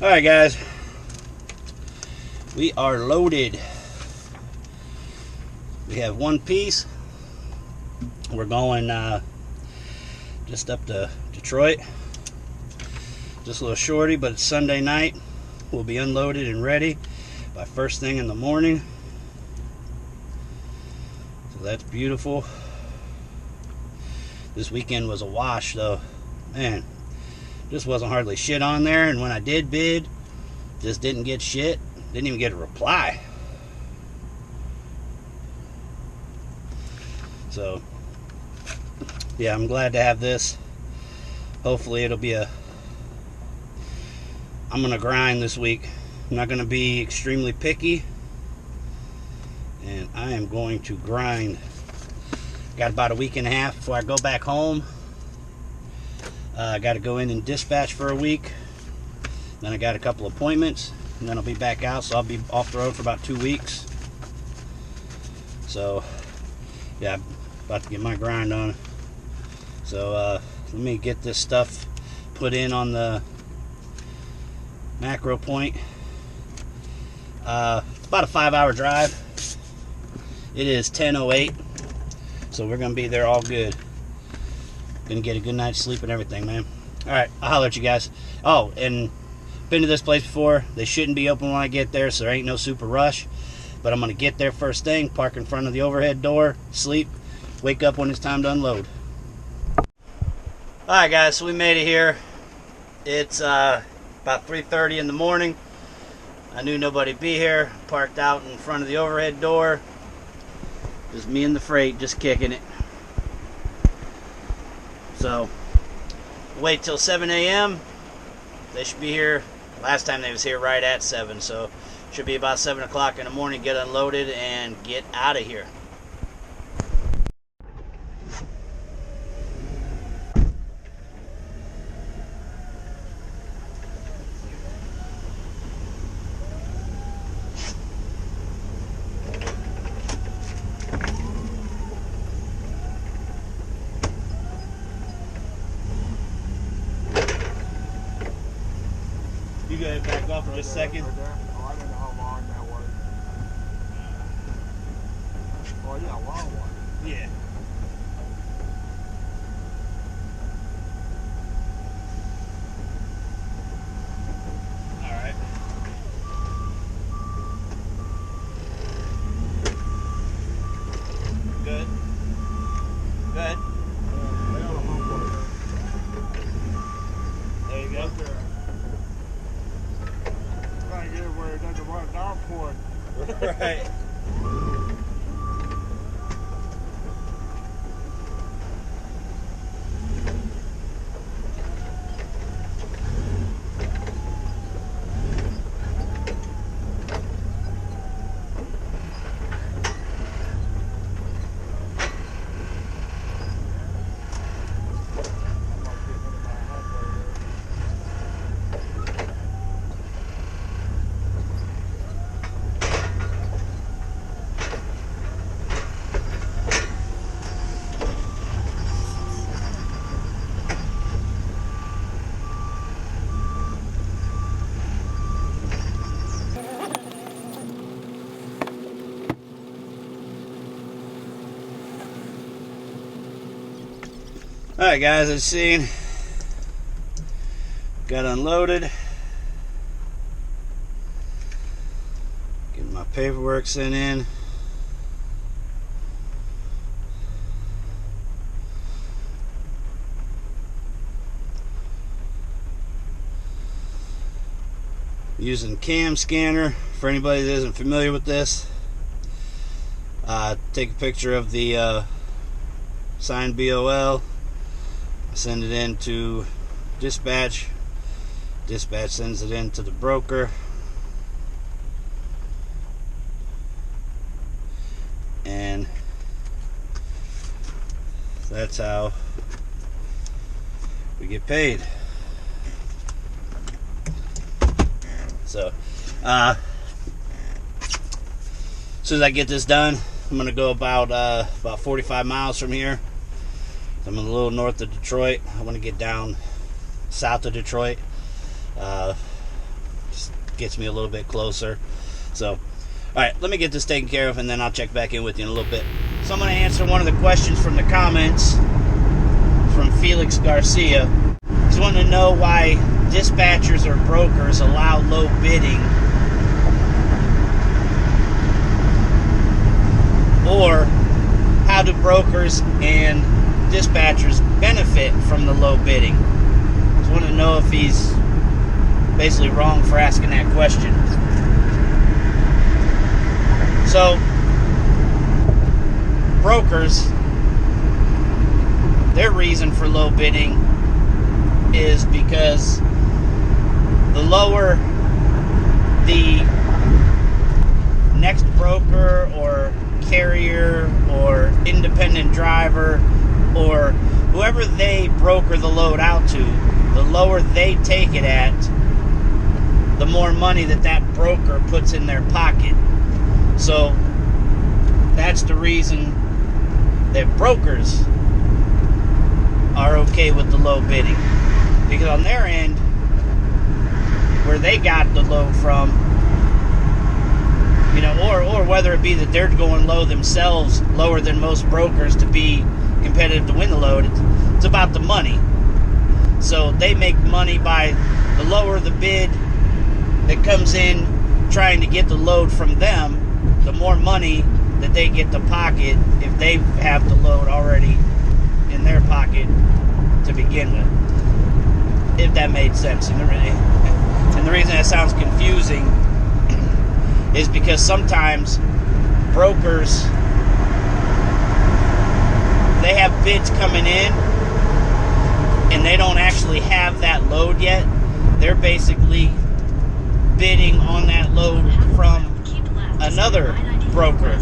Alright guys, we are loaded. We have one piece. We're going just up to Detroit. Just a little shorty, but it's Sunday night. We'll be unloaded and ready by first thing in the morning. So that's beautiful. This weekend was a wash though. Man, just wasn't hardly shit on there, and when I did bid, just didn't get shit. Didn't even get a reply. So yeah, I'm glad to have this. Hopefully it'll be I'm gonna grind this week. I'm not gonna be extremely picky, and I am going to grind. Got about a week and a half before I go back home. I got to go in and dispatch for a week. Then I got a couple appointments, and then I'll be back out, so I'll be off the road for about 2 weeks. So yeah, I'm about to get my grind on. So let me get this stuff put in on the macro point. It's about a 5-hour drive. It is 10:08, so we're gonna be there all good. Gonna get a good night's sleep and everything, man. All right, I'll holler at you guys. Oh, and been to this place before. They shouldn't be open when I get there, so there ain't no super rush. But I'm gonna get there first thing, park in front of the overhead door, sleep, wake up when it's time to unload. All right, guys, so we made it here. It's about 3:30 in the morning. I knew nobody'd be here. Parked out in front of the overhead door. Just me and the freight, just kicking it. So, wait till 7 a.m. They should be here. Last time they was here right at 7, so should be about 7 o'clock in the morning, get unloaded and get out of here. You go ahead and back off for just a second. Oh, I don't know how long that was. Oh yeah, a long one. Yeah. All right. Good. Good. There you go. Trying to get it where it doesn't run downpour. Right. Alright guys, as seen, got unloaded. Getting my paperwork sent in. Using cam scanner. For anybody that isn't familiar with this, take a picture of the signed BOL. Send it in to dispatch. Dispatch sends it in to the broker. And that's how we get paid. So, as soon as I get this done, I'm gonna go about 45 miles from here. I'm a little north of Detroit. I want to get down south of Detroit. gets me a little bit closer. So, all right, let me get this taken care of, and then I'll check back in with you in a little bit. So I'm going to answer one of the questions from the comments from Felix Garcia. He's wanting to know why dispatchers or brokers allow low bidding, or how do brokers and dispatchers benefit from the low bidding. Just want to know if he's basically wrong for asking that question. So, brokers, their reason for low bidding is because the lower the next broker or carrier or independent driver or whoever they broker the load out to, the lower they take it at, the more money that broker puts in their pocket. So that's the reason that brokers are okay with the low bidding, because on their end, where they got the load from, or whether it be that they're going low themselves, lower than most brokers to be competitive to win the load, it's about the money. So they make money by the lower the bid that comes in trying to get the load from them, the more money that they get to pocket if they have the load already in their pocket to begin with. If that made sense. And the reason that sounds confusing is because sometimes brokers, they have bids coming in and they don't actually have that load yet. They're basically bidding on that load from another broker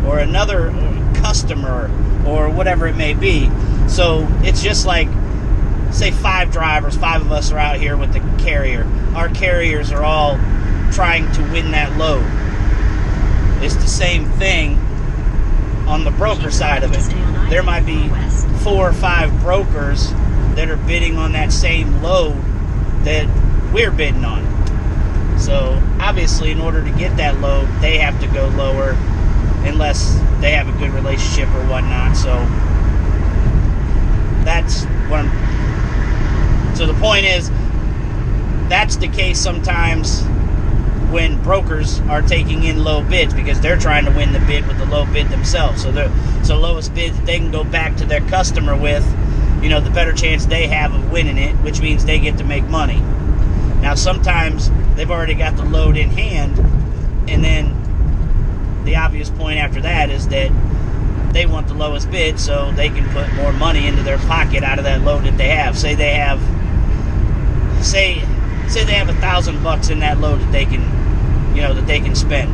or another customer or whatever it may be. So it's just like, say 5 drivers, 5 of us are out here with the carrier. Our carriers are all trying to win that load. It's the same thing on the broker side of it. There might be 4 or 5 brokers that are bidding on that same load that we're bidding on. So obviously, in order to get that load, they have to go lower unless they have a good relationship or whatnot. So that's what so the point is, that's the case sometimes when brokers are taking in low bids, because they're trying to win the bid with the low bid themselves. So lowest bid they can go back to their customer with, the better chance they have of winning it, which means they get to make money. Now sometimes they've already got the load in hand, and then the obvious point after that is that they want the lowest bid so they can put more money into their pocket out of that load that they have. Say they have $1,000 in that load that they can spend.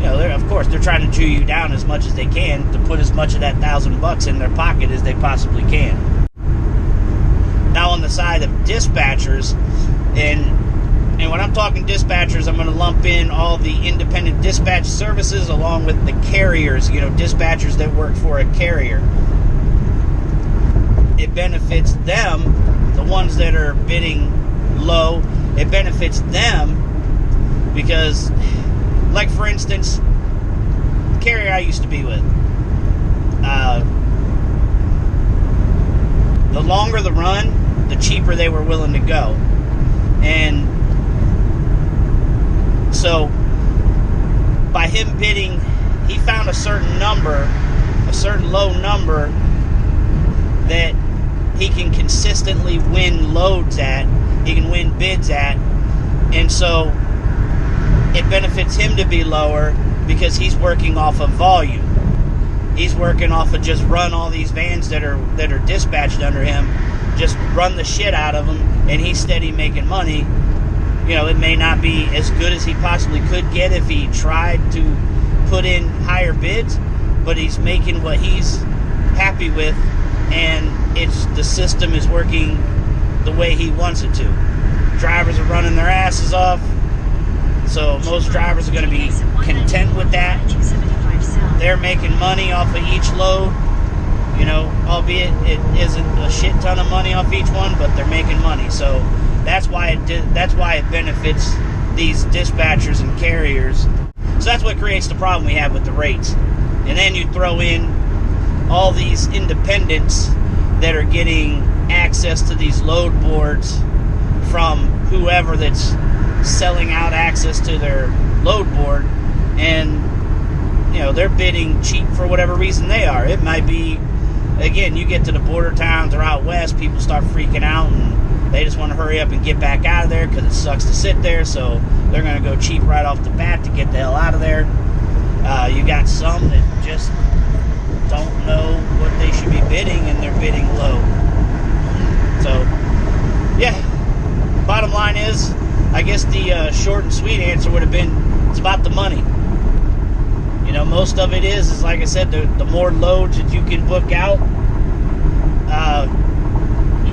Of course they're trying to chew you down as much as they can to put as much of that $1,000 in their pocket as they possibly can. Now on the side of dispatchers, and when I'm talking dispatchers, I'm going to lump in all the independent dispatch services along with the carriers, dispatchers that work for a carrier. It benefits them, the ones that are bidding low, it benefits them because, like for instance, the carrier I used to be with, the longer the run, the cheaper they were willing to go. And so by him bidding, he found a certain low number that he can consistently win loads at, he can win bids at, and so it benefits him to be lower because he's working off of volume. He's working off of just run all these vans that are dispatched under him, just run the shit out of them, and he's steady making money. It may not be as good as he possibly could get if he tried to put in higher bids, but he's making what he's happy with, and the system is working the way he wants it to. Drivers are running their asses off, so most drivers are going to be content with that. They're making money off of each load, albeit it isn't a shit ton of money off each one, but they're making money. So that's why it benefits these dispatchers and carriers. So that's what creates the problem we have with the rates. And then you throw in all these independents that are getting access to these load boards from whoever that's selling out access to their load board, and they're bidding cheap for whatever reason they are. It might be, again, you get to the border towns or out west, people start freaking out and they just want to hurry up and get back out of there because it sucks to sit there, so they're going to go cheap right off the bat to get the hell out of there. You got some that just don't know what they should be bidding and they're bidding low. So, yeah, bottom line is, I guess the short and sweet answer would have been, it's about the money. Most of it is like I said, the more loads that you can book out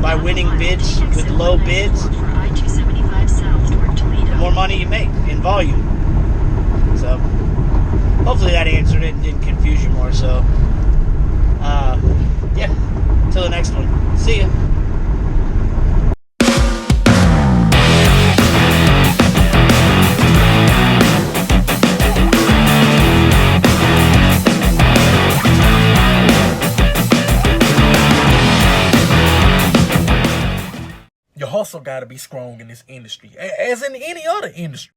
by winning bids with low bids, the more money you make in volume. So hopefully that answered it and didn't confuse you more. So yeah, till the next one. See ya. Your hustle got to be strong in this industry, as in any other industry.